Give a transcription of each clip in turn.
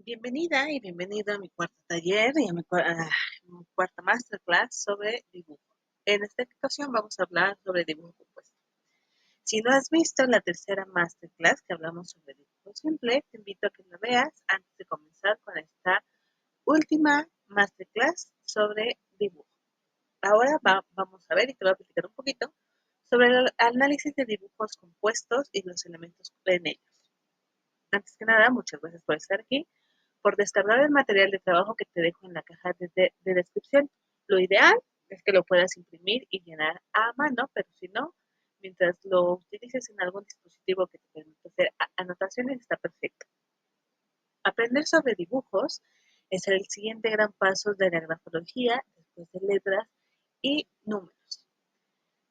Bienvenida y bienvenido a mi cuarto taller y a mi cuarta masterclass sobre dibujo. En esta ocasión vamos a hablar sobre dibujo compuesto. Si no has visto la tercera masterclass que hablamos sobre dibujo simple, te invito a que la veas antes de comenzar con esta última masterclass sobre dibujo. Ahora vamos a ver y te voy a platicar un poquito sobre el análisis de dibujos compuestos y los elementos en ellos. Antes que nada, muchas gracias por estar aquí, por descargar el material de trabajo que te dejo en la caja de descripción. Lo ideal es que lo puedas imprimir y llenar a mano, pero si no, mientras lo utilices en algún dispositivo que te permita hacer anotaciones, está perfecto. Aprender sobre dibujos es el siguiente gran paso de la grafología, después de letras y números.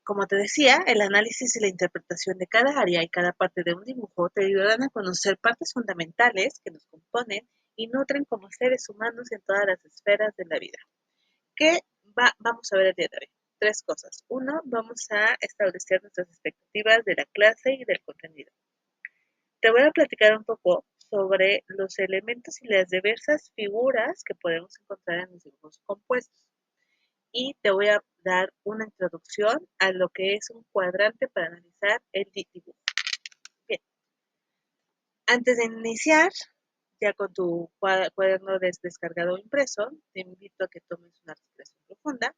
Como te decía, el análisis y la interpretación de cada área y cada parte de un dibujo te ayudarán a conocer partes fundamentales que nos componen y nutren como seres humanos en todas las esferas de la vida. ¿Qué vamos a ver el día de hoy? Tres cosas. Uno, vamos a establecer nuestras expectativas de la clase y del contenido. Te voy a platicar un poco sobre los elementos y las diversas figuras que podemos encontrar en los dibujos compuestos. Y te voy a dar una introducción a lo que es un cuadrante para analizar el dibujo. Bien, antes de iniciar, ya con tu cuaderno descargado o impreso, te invito a que tomes una respiración profunda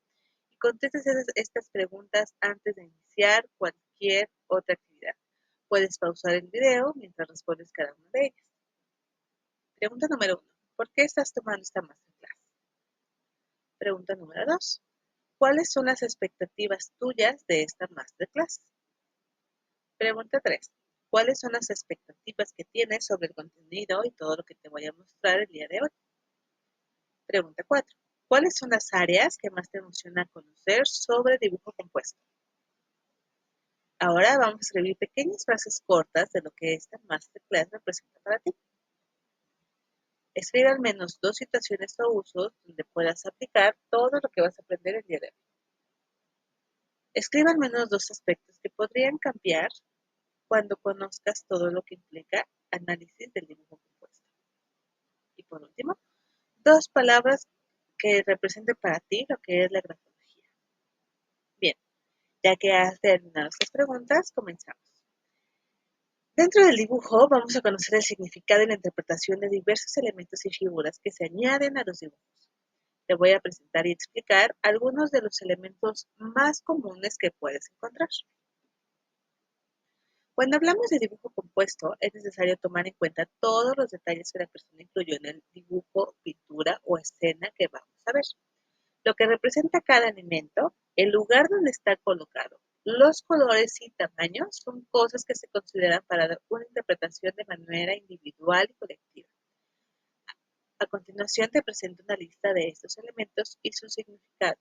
y contestes estas preguntas antes de iniciar cualquier otra actividad. Puedes pausar el video mientras respondes cada una de ellas. Pregunta número 1. ¿Por qué estás tomando esta masterclass? Pregunta número 2. ¿Cuáles son las expectativas tuyas de esta masterclass? Pregunta 3. ¿Cuáles son las expectativas que tienes sobre el contenido y todo lo que te voy a mostrar el día de hoy? Pregunta 4. ¿Cuáles son las áreas que más te emociona conocer sobre dibujo compuesto? Ahora vamos a escribir pequeñas frases cortas de lo que esta masterclass representa para ti. Escribe al menos 2 situaciones o usos donde puedas aplicar todo lo que vas a aprender el día de hoy. Escribe al menos 2 aspectos que podrían cambiar cuando conozcas todo lo que implica análisis del dibujo compuesto. Y por último, 2 palabras que representen para ti lo que es la grafología. Bien, ya que has terminado estas preguntas, comenzamos. Dentro del dibujo vamos a conocer el significado y la interpretación de diversos elementos y figuras que se añaden a los dibujos. Te voy a presentar y explicar algunos de los elementos más comunes que puedes encontrar. Cuando hablamos de dibujo compuesto, es necesario tomar en cuenta todos los detalles que la persona incluyó en el dibujo, pintura o escena que vamos a ver. Lo que representa cada elemento, el lugar donde está colocado, los colores y tamaños son cosas que se consideran para dar una interpretación de manera individual y colectiva. A continuación te presento una lista de estos elementos y su significado.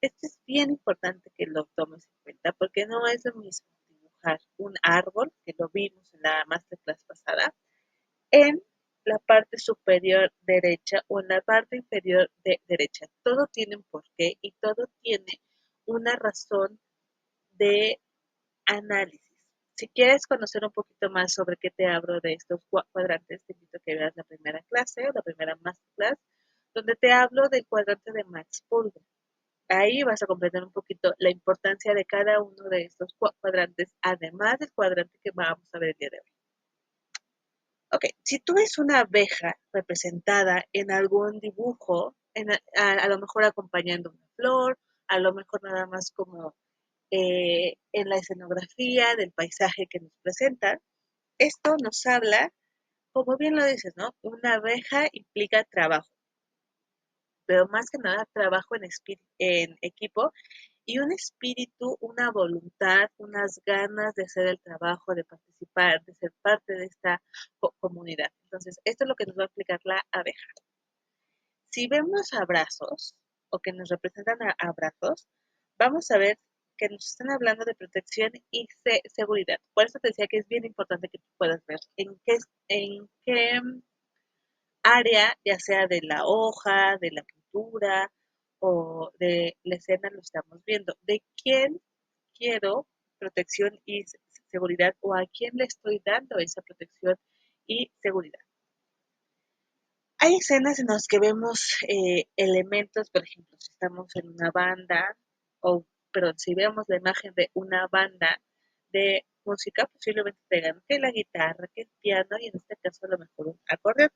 Esto es bien importante que lo tomes en cuenta porque no es lo mismo dibujar un árbol, que lo vimos en la masterclass pasada, en la parte superior derecha o en la parte inferior derecha. Todo tiene un porqué y todo tiene una razón de análisis. Si quieres conocer un poquito más sobre qué te hablo de estos cuadrantes, te invito a que veas la primera clase o la primera masterclass, donde te hablo del cuadrante de Max Pulver. Ahí vas a comprender un poquito la importancia de cada uno de estos cuadrantes, además del cuadrante que vamos a ver el día de hoy. Ok, si tú ves una abeja representada en algún dibujo, a lo mejor acompañando una flor, a lo mejor nada más como en la escenografía del paisaje que nos presentan, esto nos habla, como bien lo dices, ¿no? Una abeja implica trabajo, pero más que nada trabajo en equipo y un espíritu, una voluntad, unas ganas de hacer el trabajo, de participar, de ser parte de esta comunidad. Entonces, esto es lo que nos va a explicar la abeja. Si vemos abrazos o que nos representan abrazos, vamos a ver que nos están hablando de protección y seguridad. Por eso te decía que es bien importante que tú puedas ver en qué área, ya sea de la hoja, de la pintura o de la escena lo estamos viendo. ¿De quién quiero protección y seguridad o a quién le estoy dando esa protección y seguridad? Hay escenas en las que vemos elementos, por ejemplo, si estamos en una banda, o, perdón, si vemos la imagen de una banda de música, posiblemente tengan que la guitarra, que el piano, y en este caso a lo mejor un acordeón.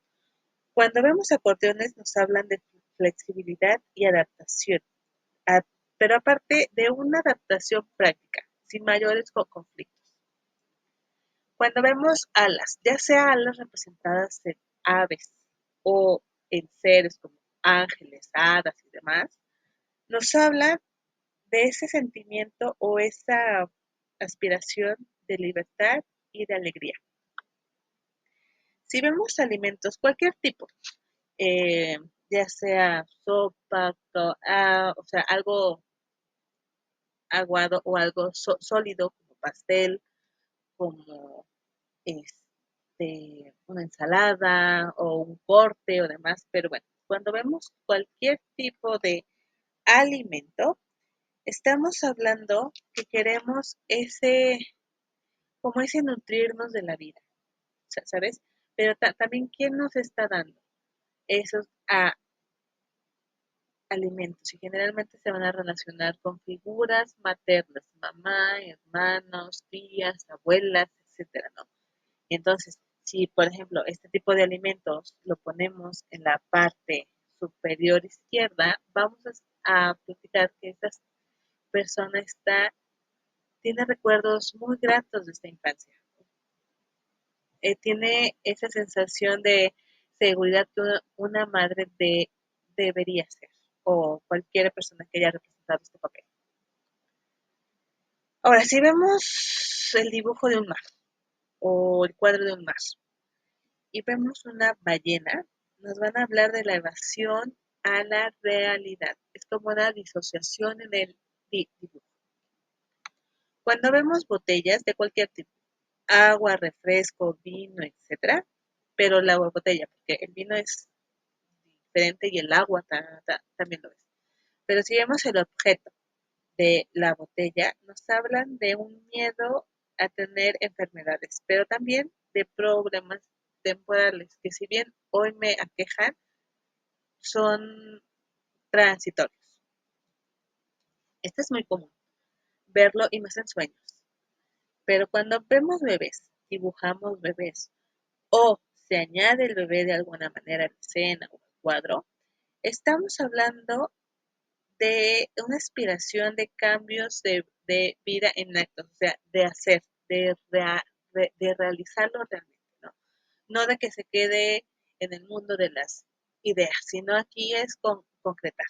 Cuando vemos acordeones nos hablan de flexibilidad y adaptación, a- pero aparte de una adaptación práctica, sin mayores conflictos. Cuando vemos alas, ya sea alas representadas en aves o en seres como ángeles, hadas y demás, nos habla de ese sentimiento o esa aspiración de libertad y de alegría. Si vemos alimentos, cualquier tipo, eh, ya sea sopa, o sea, algo aguado o algo sólido como pastel, como una ensalada o un corte o demás, pero bueno, cuando vemos cualquier tipo de alimento, estamos hablando que queremos como ese nutrirnos de la vida, ¿sabes? Pero también, ¿quién nos está dando esos alimentos? Y generalmente se van a relacionar con figuras maternas, mamá, hermanos, tías, abuelas, etcétera, ¿no? Entonces, si por ejemplo este tipo de alimentos lo ponemos en la parte superior izquierda, vamos a platicar que esta persona tiene recuerdos muy gratos de esta infancia. Tiene esa sensación de seguridad que una madre debería ser, o cualquier persona que haya representado este papel. Ahora, si vemos el dibujo de un mar o el cuadro de un mar, y vemos una ballena, nos van a hablar de la evasión a la realidad. Es como una disociación en el dibujo. Cuando vemos botellas de cualquier tipo, agua, refresco, vino, etcétera, pero la botella, porque el vino es diferente y el agua también lo es. Pero si vemos el objeto de la botella, nos hablan de un miedo a tener enfermedades, pero también de problemas temporales, que si bien hoy me aquejan, son transitorios. Esto es muy común, verlo y más en sueños. Pero cuando vemos bebés, dibujamos bebés o se añade el bebé de alguna manera a la escena o al cuadro, estamos hablando de una aspiración de cambios de vida en actos, o sea, de hacer, de realizarlo realmente, ¿no? No de que se quede en el mundo de las ideas, sino aquí es concretar.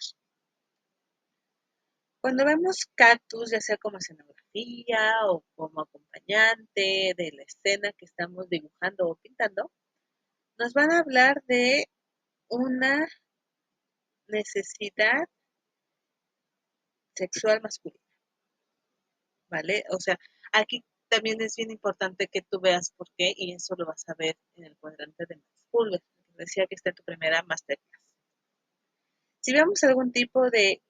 Cuando vemos cactus, ya sea como escenografía o como acompañante de la escena que estamos dibujando o pintando, nos van a hablar de una necesidad sexual masculina, ¿vale? O sea, aquí también es bien importante que tú veas por qué, y eso lo vas a ver en el cuadrante de Max que decía que está en tu primera masterclass. Si vemos algún tipo de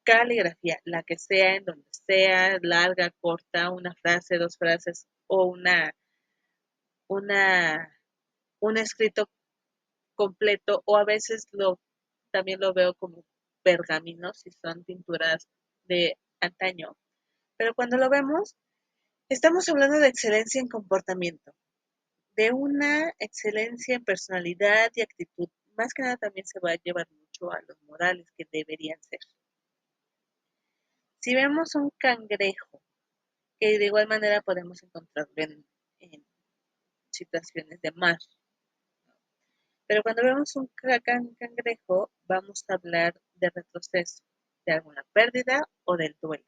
caligrafía, la que sea, en donde sea, larga, corta, una frase, dos frases o una, un escrito completo, o a veces también lo veo como pergaminos, si son pinturas de antaño. Pero cuando lo vemos, estamos hablando de excelencia en comportamiento, de una excelencia en personalidad y actitud. Más que nada también se va a llevar mucho a los morales que deberían ser. Si vemos un cangrejo, que de igual manera podemos encontrarlo en situaciones de mar, pero cuando vemos un cangrejo, vamos a hablar de retroceso, de alguna pérdida o del duelo.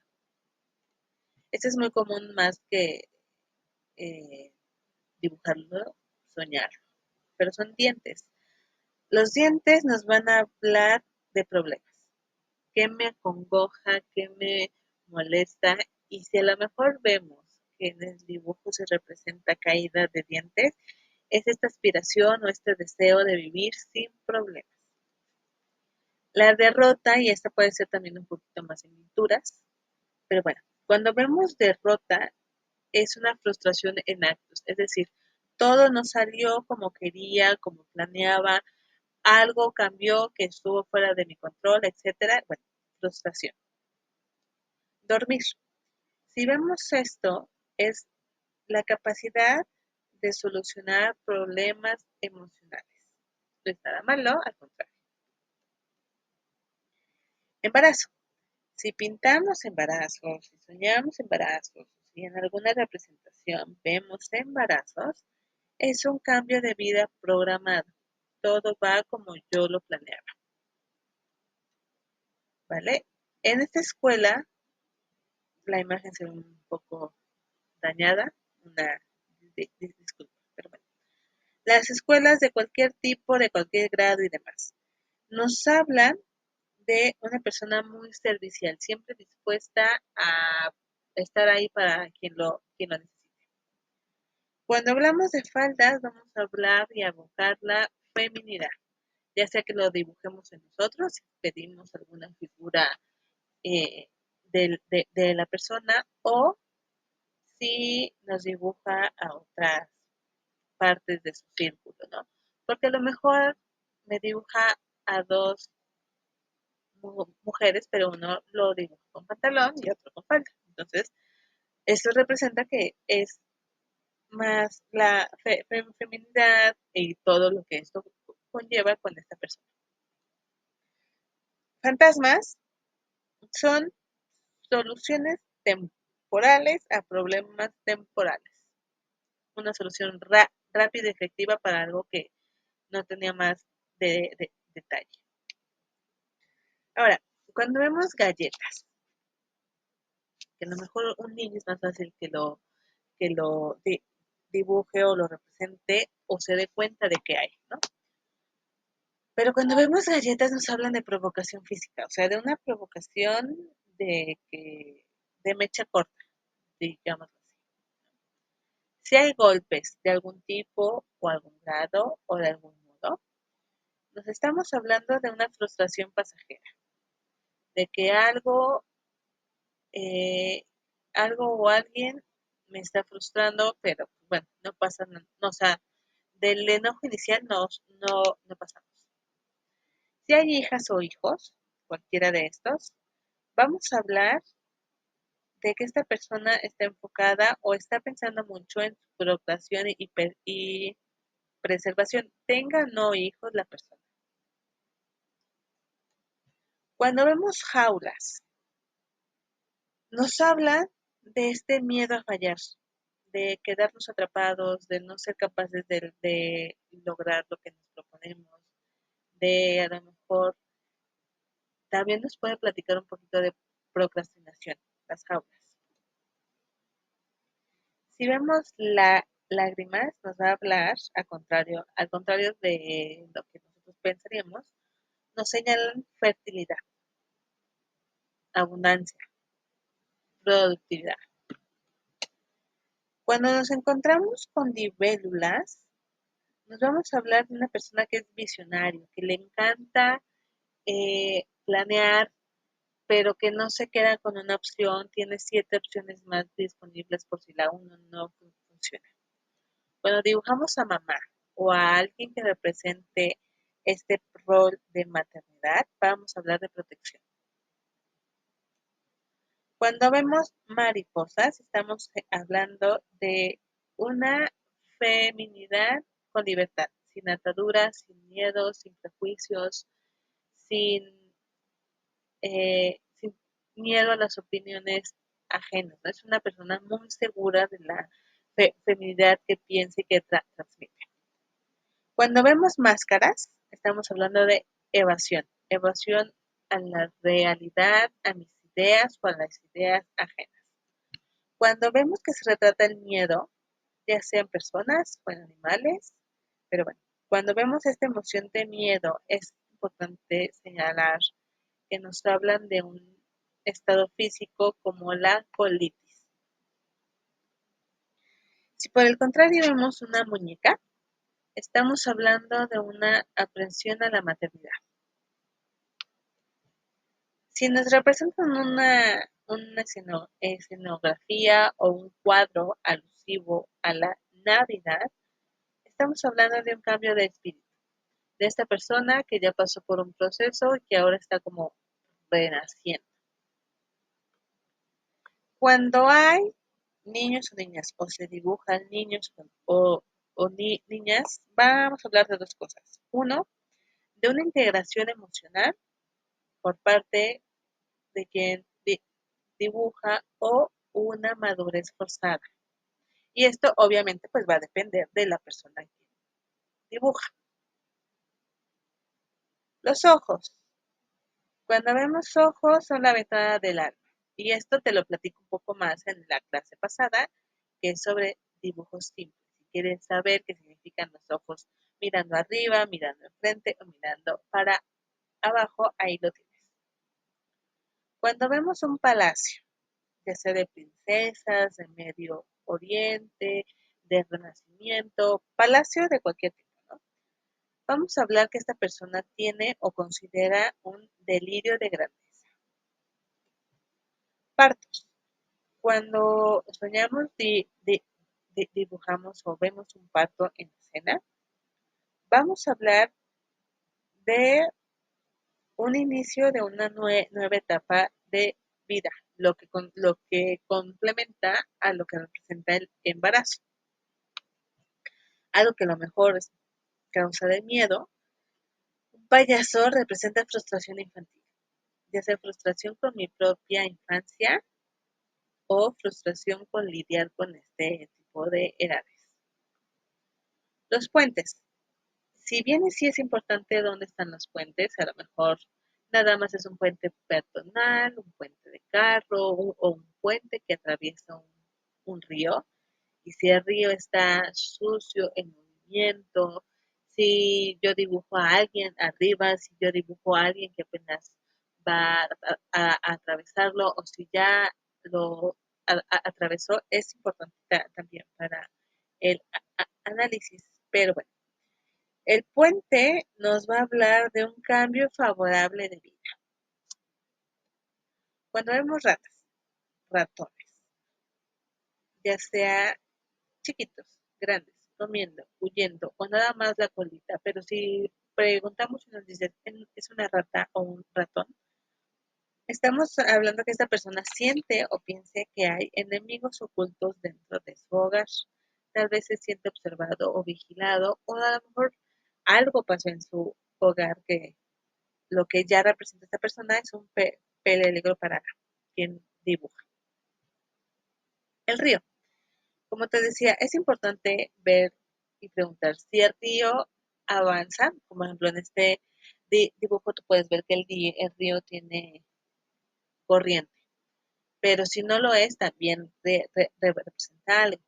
Este es muy común más que eh, dibujarlo, soñar, pero son dientes. Los dientes nos van a hablar de problemas. ¿Qué me acongoja? ¿Qué me molesta? Y si a lo mejor vemos que en el dibujo se representa caída de dientes, es esta aspiración o este deseo de vivir sin problemas. La derrota, y esta puede ser también un poquito más en pinturas, pero bueno, cuando vemos derrota es una frustración en actos, es decir, todo no salió como quería, como planeaba, algo cambió que estuvo fuera de mi control, etcétera. Bueno, frustración. Dormir. Si vemos esto, es la capacidad de solucionar problemas emocionales. No es nada malo, al contrario. Embarazo. Si pintamos embarazos, si soñamos embarazos, si en alguna representación vemos embarazos, es un cambio de vida programado. Todo va como yo lo planeaba, ¿vale? En esta escuela, la imagen se ve un poco dañada, una disculpa, pero bueno. Las escuelas de cualquier tipo, de cualquier grado y demás, nos hablan de una persona muy servicial, siempre dispuesta a estar ahí para quien lo necesite. Cuando hablamos de faldas, vamos a hablar y abocar la feminidad, ya sea que lo dibujemos en nosotros, si pedimos alguna figura de la persona o si nos dibuja a otras partes de su círculo, ¿no? Porque a lo mejor me dibuja a dos mujeres, pero uno lo dibuja con pantalón y otro con falda. Entonces, eso representa que es más la feminidad y todo lo que esto conlleva con esta persona. Fantasmas son soluciones temporales a problemas temporales. Una solución rápida y efectiva para algo que no tenía más de detalle. Ahora, cuando vemos galletas, que a lo mejor un niño es más fácil que lo dibuje o lo represente o se dé cuenta de que hay, ¿no? Pero cuando vemos galletas nos hablan de provocación física, o sea, de una provocación de mecha corta, digamos así. Si hay golpes de algún tipo o algún grado o de algún modo, nos estamos hablando de una frustración pasajera, de que eh, algo o alguien me está frustrando, pero bueno, no pasa nada, no, o sea, del enojo inicial no pasamos. Si hay hijas o hijos, cualquiera de estos, vamos a hablar de que esta persona está enfocada o está pensando mucho en su procreación y preservación, tenga o no hijos la persona. Cuando vemos jaulas, nos habla de este miedo a fallar, de quedarnos atrapados, de no ser capaces de lograr lo que nos proponemos, de a lo mejor también nos puede platicar un poquito de procrastinación, las jaulas. Si vemos lágrimas, nos va a hablar, al contrario de lo que nosotros pensaríamos, nos señalan fertilidad, abundancia, productividad. Cuando nos encontramos con libélulas, nos vamos a hablar de una persona que es visionario, que le encanta planear, pero que no se queda con una opción, tiene 7 opciones más disponibles por si la uno no funciona. Cuando dibujamos a mamá o a alguien que represente este rol de maternidad, vamos a hablar de protección. Cuando vemos mariposas, estamos hablando de una feminidad con libertad, sin ataduras, sin miedos, sin prejuicios, sin miedo a las opiniones ajenas, ¿no? Es una persona muy segura de la feminidad que piensa y que transmite. Cuando vemos máscaras, estamos hablando de evasión a la realidad, a mis ideas o a las ideas ajenas. Cuando vemos que se retrata el miedo, ya sean personas o en animales, pero bueno, cuando vemos esta emoción de miedo, es importante señalar que nos hablan de un estado físico como la colitis. Si por el contrario vemos una muñeca, estamos hablando de una aprensión a la maternidad. Si nos representan una escenografía o un cuadro alusivo a la Navidad, estamos hablando de un cambio de espíritu, de esta persona que ya pasó por un proceso y que ahora está como renaciendo. Cuando hay niños o niñas o se dibujan niños niñas, vamos a hablar de dos cosas. Uno, de una integración emocional por parte de quien dibuja o una madurez forzada. Y esto obviamente pues va a depender de la persona que dibuja. Los ojos. Cuando vemos ojos son la ventana del alma. Y esto te lo platico un poco más en la clase pasada, que es sobre dibujos simples. Si quieres saber qué significan los ojos mirando arriba, mirando enfrente o mirando para abajo, ahí lo tienes. Cuando vemos un palacio, ya sea de princesas, de Medio Oriente, de Renacimiento, palacio de cualquier tipo, ¿no? Vamos a hablar que esta persona tiene o considera un delirio de grandeza. Partos. Cuando soñamos, dibujamos o vemos un parto en escena, vamos a hablar de un inicio de una nueva etapa de vida, lo que complementa a lo que representa el embarazo. Algo que a lo mejor es causa de miedo. Un payaso representa frustración infantil, ya sea frustración con mi propia infancia o frustración con lidiar con este tipo de edades. Los puentes. Si bien sí es importante dónde están los puentes, a lo mejor nada más es un puente peatonal, un puente de carro o un puente que atraviesa un río. Y si el río está sucio, en movimiento, si yo dibujo a alguien arriba, si yo dibujo a alguien que apenas va a atravesarlo o si ya lo atravesó, es importante también para el análisis. Pero bueno, el puente nos va a hablar de un cambio favorable de vida. Cuando vemos ratones, ya sea chiquitos, grandes, comiendo, huyendo o nada más la colita, pero si preguntamos y nos dicen es una rata o un ratón, estamos hablando que esta persona siente o piense que hay enemigos ocultos dentro de su hogar. Tal vez se siente observado o vigilado o a lo mejor algo pasó en su hogar que lo que ya representa esta persona es un peligro para quien dibuja. El río. Como te decía, es importante ver y preguntar si el río avanza, como por ejemplo en este dibujo tú puedes ver que el río tiene corriente, pero si no lo es, también representa algo.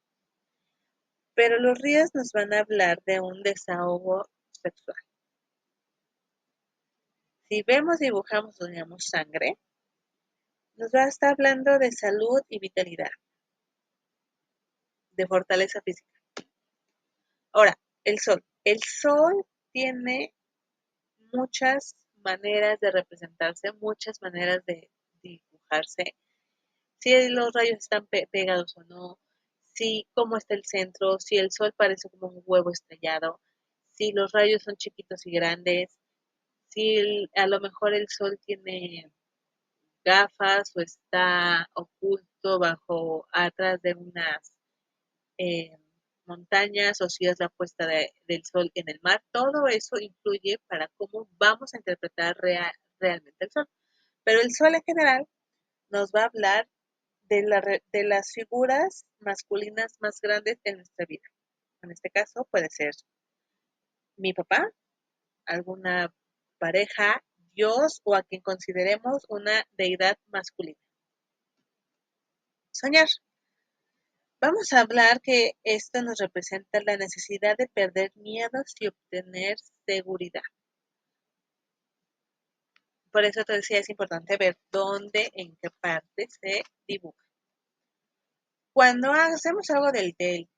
Pero los ríos nos van a hablar de un desahogo sexual. Si vemos, dibujamos, soñamos sangre, nos va a estar hablando de salud y vitalidad, de fortaleza física. Ahora, el sol. El sol tiene muchas maneras de representarse, muchas maneras de dibujarse. Si los rayos están pegados o no, si cómo está el centro, si el sol parece como un huevo estrellado, si los rayos son chiquitos y grandes, si a lo mejor el sol tiene gafas o está oculto bajo atrás de unas eh, montañas o si es la puesta del sol en el mar, todo eso influye para cómo vamos a interpretar realmente el sol. Pero el sol en general nos va a hablar de las figuras masculinas más grandes en nuestra vida. En este caso puede ser mi papá, alguna pareja, Dios o a quien consideremos una deidad masculina. Soñar. Vamos a hablar que esto nos representa la necesidad de perder miedos y obtener seguridad. Por eso te decía, es importante ver dónde, en qué parte se dibuja. Cuando hacemos algo del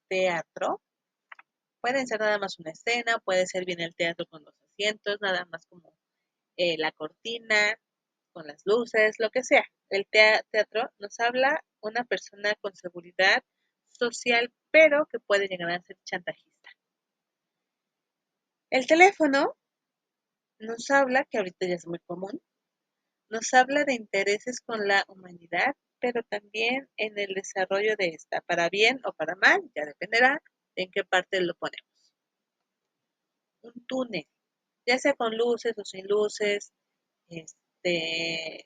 teatro, pueden ser nada más una escena, puede ser bien el teatro con los asientos, nada más como la cortina, con las luces, lo que sea. El teatro nos habla una persona con seguridad social, pero que puede llegar a ser chantajista. El teléfono Nos habla, que ahorita ya es muy común, nos habla de intereses con la humanidad, pero también en el desarrollo de esta, para bien o para mal, ya dependerá de en qué parte lo ponemos. Un túnel, ya sea con luces o sin luces, este,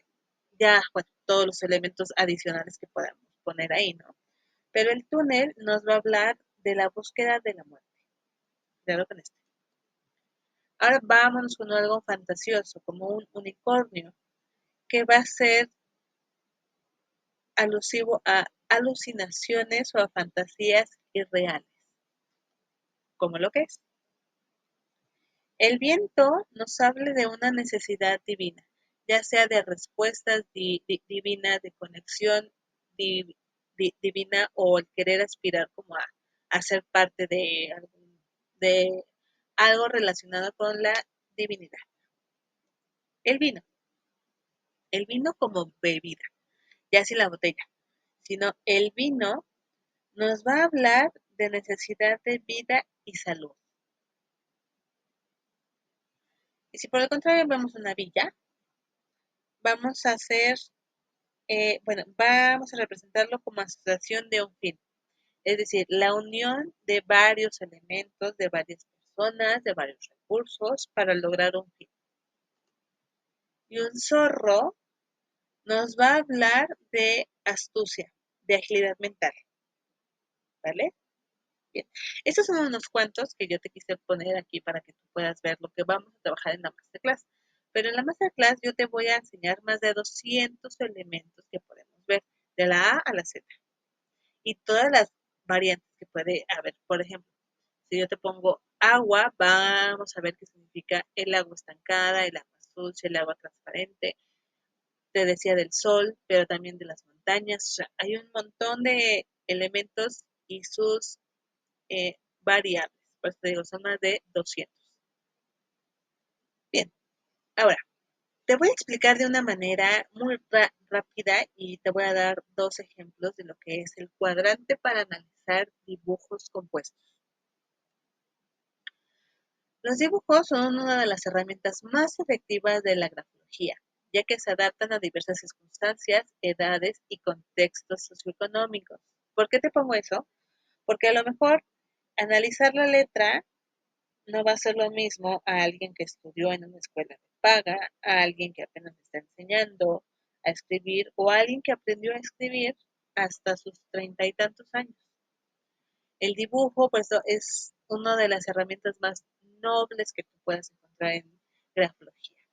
ya, bueno, todos los elementos adicionales que podamos poner ahí, ¿no? Pero el túnel nos va a hablar de la búsqueda de la muerte. Claro con esto. Ahora vámonos con algo fantasioso, como un unicornio, que va a ser alusivo a alucinaciones o a fantasías irreales, como lo que es. El viento nos habla de una necesidad divina, ya sea de respuestas divinas, de conexión di divina o el querer aspirar como a ser parte de algo relacionado con la divinidad. El vino, el vino como bebida, ya sin la botella, sino el vino nos va a hablar de necesidad de vida y salud. Y si por el contrario vemos una villa, vamos a hacer, bueno, vamos a representarlo como asociación de un fin, es decir, la unión de varios elementos, de varias personas, de varios recursos para lograr un fin. Y un zorro nos va a hablar de astucia, de agilidad mental, ¿vale? Bien, estos son unos cuantos que yo te quise poner aquí para que tú puedas ver lo que vamos a trabajar en la masterclass. Pero en la masterclass yo te voy a enseñar más de 200 elementos que podemos ver, de la A a la Z. Y todas las variantes que puede haber. Por ejemplo, si yo te pongo agua, vamos a ver qué significa el agua estancada, el agua sucia, el agua transparente. Te decía del sol, pero también de las montañas. O sea, hay un montón de elementos y sus variables. Por eso te digo, son más de 200. Bien, ahora te voy a explicar de una manera muy rápida y te voy a dar dos ejemplos de lo que es el cuadrante para analizar dibujos compuestos. Los dibujos son una de las herramientas más efectivas de la grafología, ya que se adaptan a diversas circunstancias, edades y contextos socioeconómicos. ¿Por qué te pongo eso? Porque a lo mejor analizar la letra no va a ser lo mismo a alguien que estudió en una escuela de paga, a alguien que apenas está enseñando a escribir o a alguien que aprendió a escribir hasta sus 30 y tantos años. El dibujo, pues, es una de las herramientas más nobles que tú puedes encontrar en grafología.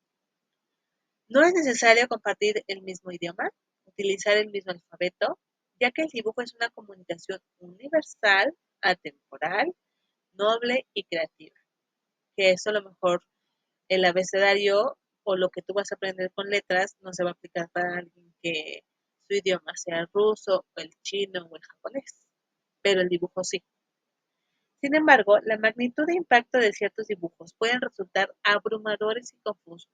No es necesario compartir el mismo idioma, utilizar el mismo alfabeto, ya que el dibujo es una comunicación universal, atemporal, noble y creativa, que eso a lo mejor el abecedario o lo que tú vas a aprender con letras no se va a aplicar para alguien que su idioma sea el ruso o el chino o el japonés, pero el dibujo sí. Sin embargo, la magnitud de impacto de ciertos dibujos pueden resultar abrumadores y confusos.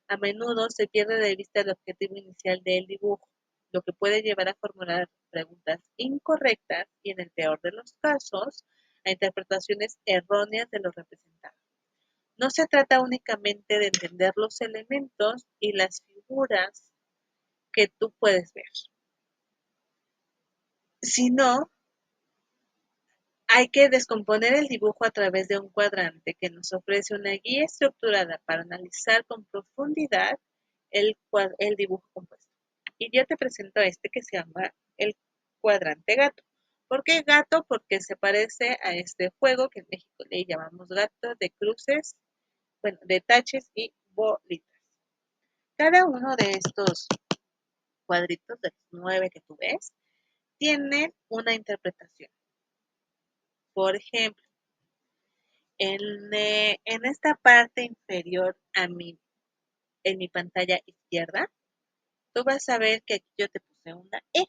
A menudo se pierde de vista el objetivo inicial del dibujo, lo que puede llevar a formular preguntas incorrectas y, en el peor de los casos, a interpretaciones erróneas de lo representado. No se trata únicamente de entender los elementos y las figuras que tú puedes ver, sino hay que descomponer el dibujo a través de un cuadrante que nos ofrece una guía estructurada para analizar con profundidad el dibujo compuesto. Y yo te presento este que se llama el cuadrante gato. ¿Por qué gato? Porque se parece a este juego que en México le llamamos gato de cruces, bueno, de taches y bolitas. Cada uno de estos cuadritos, de los 9 que tú ves, tienen una interpretación. Por ejemplo, en esta parte inferior en mi pantalla izquierda, tú vas a ver que aquí yo te puse una E.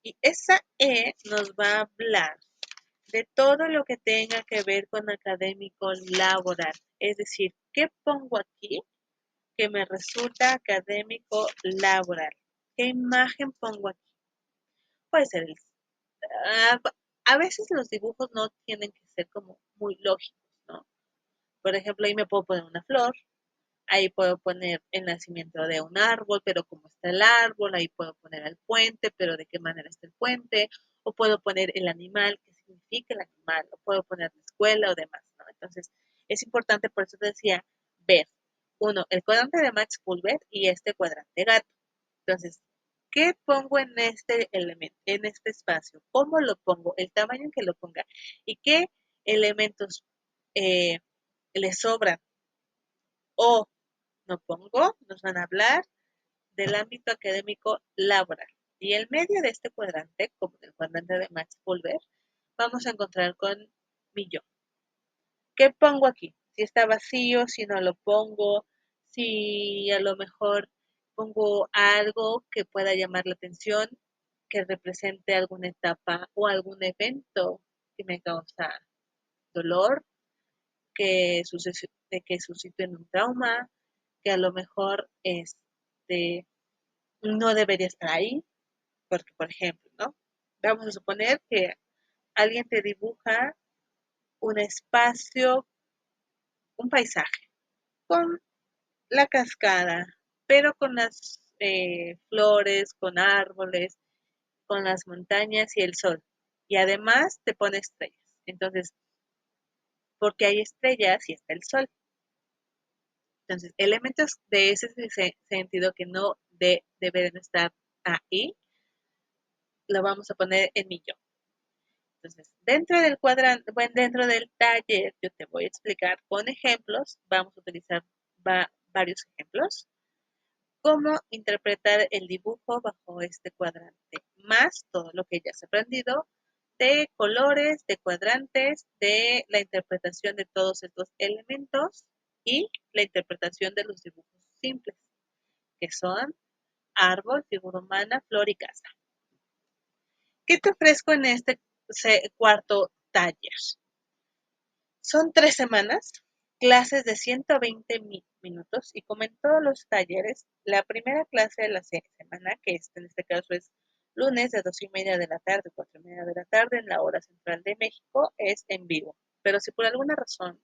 Y esa E nos va a hablar de todo lo que tenga que ver con académico laboral. Es decir, ¿qué pongo aquí que me resulta académico laboral? ¿Qué imagen pongo aquí? Puede ser ah, a veces los dibujos no tienen que ser como muy lógicos, ¿no? Por ejemplo, ahí me puedo poner una flor, Ahí puedo poner el nacimiento de un árbol, pero cómo está el árbol, ahí puedo poner el puente, pero de qué manera está el puente, o puedo poner el animal, qué significa el animal, o puedo poner la escuela o demás, ¿no? Entonces, es importante, por eso te decía, ver, uno, el cuadrante de Max Pulver y este cuadrante gato. Entonces, ¿qué pongo en este elemento, en este espacio? ¿Cómo lo pongo? El tamaño en que lo ponga. ¿Y qué elementos eh, le sobran? O no pongo, nos van a hablar del ámbito académico laboral. Y el medio de este cuadrante, como el cuadrante de Max Pulver, vamos a encontrar con mi yo. ¿Qué pongo aquí? Si está vacío, si no lo pongo, si a lo mejor pongo algo que pueda llamar la atención, que represente alguna etapa o algún evento que me causa dolor, que suscite un trauma, que a lo mejor no debería estar ahí, porque por ejemplo, ¿no? Vamos a suponer que alguien te dibuja un espacio, un paisaje, con la cascada, pero con las flores, con árboles, con las montañas y el sol. Y además te pone estrellas. Entonces, porque hay estrellas y está el sol. Entonces, elementos de ese sentido que no deben estar ahí, lo vamos a poner en mi yo. Entonces, dentro del cuadrante, bueno, dentro del taller, yo te voy a explicar con ejemplos, vamos a utilizar varios ejemplos, cómo interpretar el dibujo bajo este cuadrante, más todo lo que ya has aprendido de colores, de cuadrantes, de la interpretación de todos estos elementos y la interpretación de los dibujos simples, que son árbol, figura humana, flor y casa. ¿Qué te ofrezco en este cuarto taller? Son 3 semanas, clases de 120 minutos y como en todos los talleres, la primera clase de la semana, que en este caso es lunes de 2:30 de la tarde, 4:30 de la tarde en la hora central de México, es en vivo. Pero si por alguna razón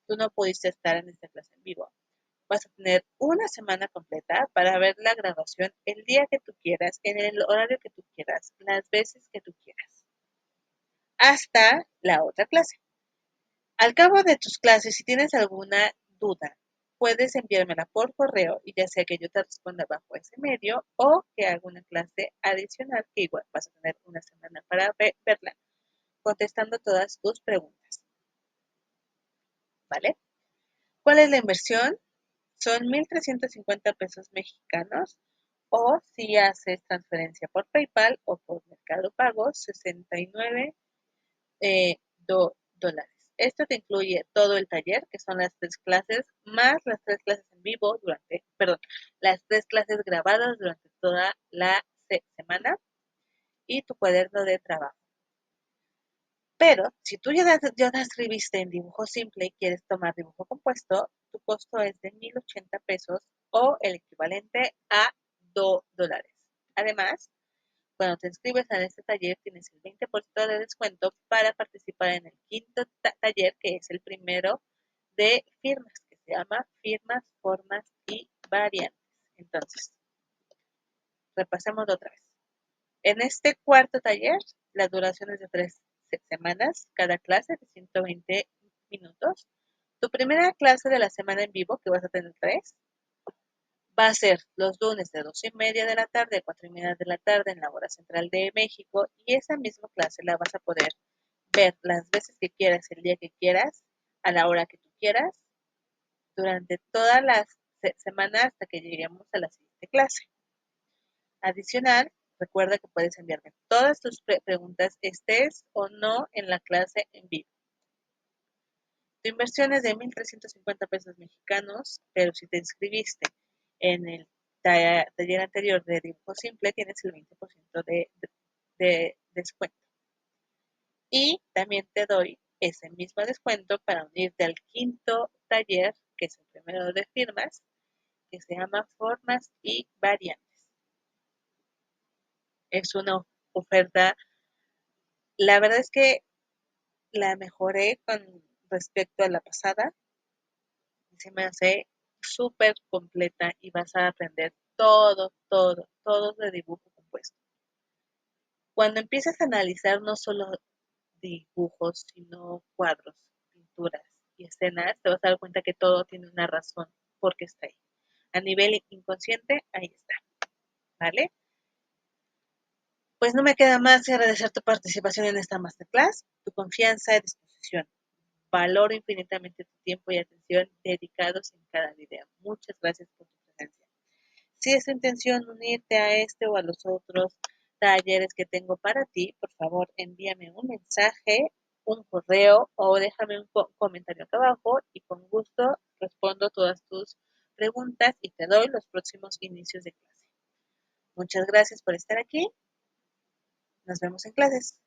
tú no pudiste estar en esta clase en vivo, vas a tener una semana completa para ver la grabación el día que tú quieras, en el horario que tú quieras, las veces que tú quieras, hasta la otra clase. Al cabo de tus clases, si tienes alguna duda, puedes enviármela por correo y ya sea que yo te responda bajo ese medio o que haga una clase adicional que igual vas a tener una semana para verla, contestando todas tus preguntas. ¿Vale? ¿Cuál es la inversión? Son 1,350 pesos mexicanos o si haces transferencia por PayPal o por Mercado Pago, 69 dólares. Esto te incluye todo el taller, que son las 3 clases, más las 3 clases en vivo las 3 clases grabadas durante toda la semana y tu cuaderno de trabajo. Pero si tú ya te escribiste en dibujo simple y quieres tomar dibujo compuesto, tu costo es de 1,080 pesos o el equivalente a $2. Además, cuando te inscribes en este taller tienes el 20% de descuento para participar en el quinto taller, que es el primero de firmas, que se llama Firmas, Formas y Variantes. Entonces, repasemos otra vez. En este cuarto taller, la duración es de 3 semanas, cada clase de 120 minutos. Tu primera clase de la semana en vivo, que vas a tener 3, va a ser los lunes de 2:30 de la tarde a 4:30 de la tarde en la hora central de México y esa misma clase la vas a poder ver las veces que quieras, el día que quieras, a la hora que tú quieras, durante todas las semanas hasta que lleguemos a la siguiente clase. Adicional, recuerda que puedes enviarme todas tus preguntas, estés o no en la clase en vivo. Tu inversión es de 1,350 pesos mexicanos, pero si te inscribiste en el taller anterior de dibujo simple, tienes el 20% de descuento. Y también te doy ese mismo descuento para unirte al quinto taller, que es el primero de firmas, que se llama Formas y Variantes. Es una oferta, la verdad es que la mejoré con respecto a la pasada. Se me hace súper completa y vas a aprender todo, todo, todo de dibujo compuesto. Cuando empieces a analizar no solo dibujos, sino cuadros, pinturas y escenas, te vas a dar cuenta que todo tiene una razón porque está ahí. A nivel inconsciente, ahí está, ¿vale? Pues no me queda más que agradecer tu participación en esta masterclass, tu confianza y disposición. Valoro infinitamente tu tiempo y atención dedicados en cada video. Muchas gracias por tu presencia. Si es tu intención unirte a este o a los otros talleres que tengo para ti, por favor envíame un mensaje, un correo o déjame un comentario acá abajo y con gusto respondo todas tus preguntas y te doy los próximos inicios de clase. Muchas gracias por estar aquí. Nos vemos en clases.